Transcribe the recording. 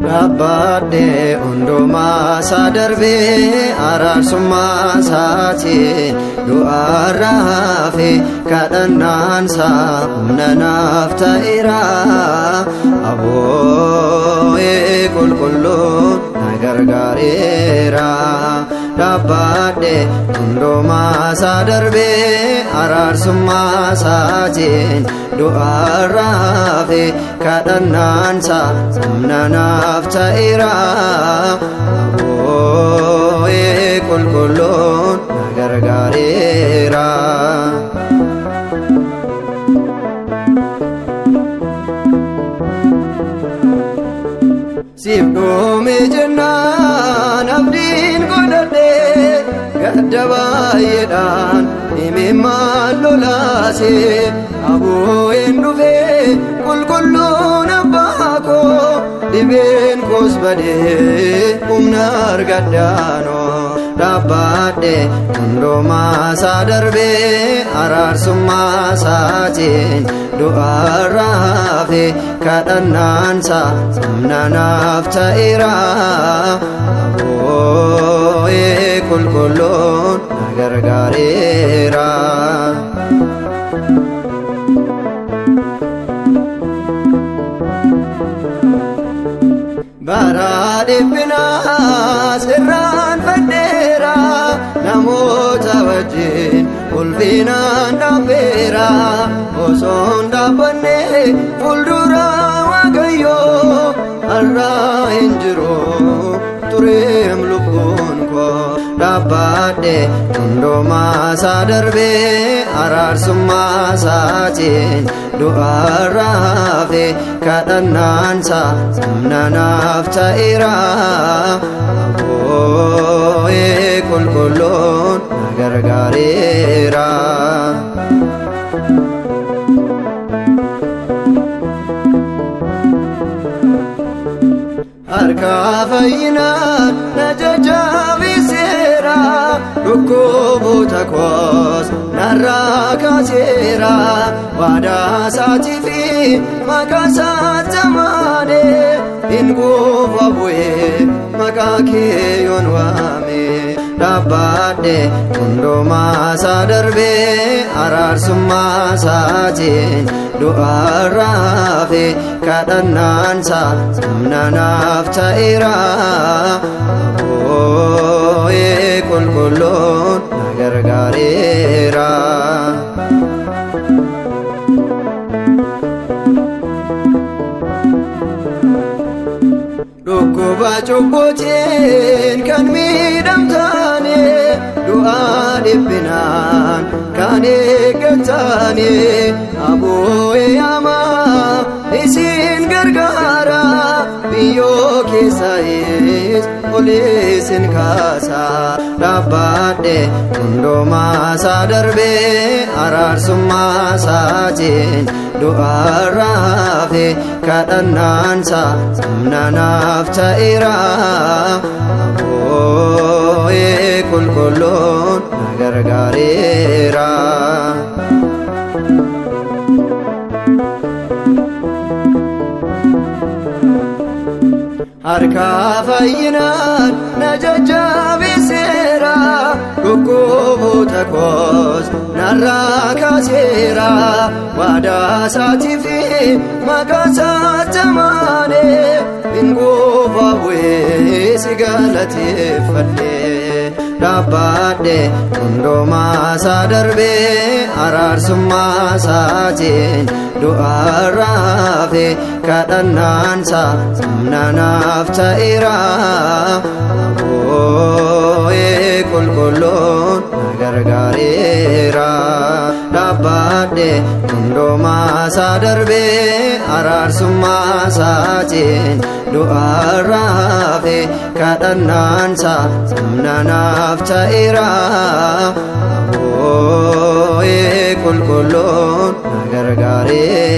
Abade undoma sadarbe ararsumma saati du'arrafe kadhannan sa humnanaaf ta'ira aboo'e qulqulluun na gargaareera. Abade undoma sadarbe ararsumma saatiin du'arrafe kadhannan sa humnanaaf ta'ira aboo'e qulqulluun na gargaareera. Siif dhume jennaan abdiin godhadhe gadda baay'eedhaan imimmaan lolaase aboo'een dhufe qulqulluun abbaa koo dhibeen koos badee humna argadhaanoo. Dhaabadhe hundumaa isaa darbee araarsummaa isaatiin du'arrafe kadhannaan isaa humnanaaf ta'eera aboo'e qulqulluun na gargaareera. Bara dhiphinaa sirraan fadheera namoota wajjin ulfinaan dhaabbeera osoon dhaabbanne fuuldura Waaqayyoo har'aa hin jiru tureem lubbuun koo. Dhaabadhe hundumaa isaa darbee araarsummaa isaatiin du'arrafe kadhannaan isaa humnanaaf ta'eera aboo'e qulqulluun na gargaareera. Harka fayyinaa na jajjabeesseera dhukkuboota koos narraa kaaseera waadaa isaatii fi maqaa isaatti amaanee hin quufa bu'ee maqaa kee yoon waame. Dhaabadhe hundumaa isaa darbee araarsummaa isaatiin du'arrafe kadhannaan isaa humnanaaf ta'eera aboo'e qulqulluun na gargaareera. Dhukkuba cubbootiin kan miidhamtaane du'aa dhiphinaan kan eeggatane aboo'e amaa isin gargaara biyyoo keessaayis ol isin kaasa. Dhaabadhe hundumaa isaa darbee araarsummaa isaatiin du'arrafe kadhannaan isaa humnanaaf ta'eera aboo'e qulqulluun na gargaareera. Harka fayyinaan na jajjabeesseera dhukkuboota koos narraa kaaseera waadaa isaatii fi maqaa isaatti amaanee hin quufa bu'ee si galateeffadhe. Dhaabadhe hundumaa isaa darbee araarsummaa isaatiin du'arrafe kadhannaan isaa humnanaaf ta'eera aboo'e qulqulluun na gargaareera. gargaareera. Dhaabbadhe hundoomaa isaa darbee araarsummaa isaatiin du'arraa hafe kadhannaan isaa humna naaf ta'eera. Aboo'ee qulqulluun na gargaareera.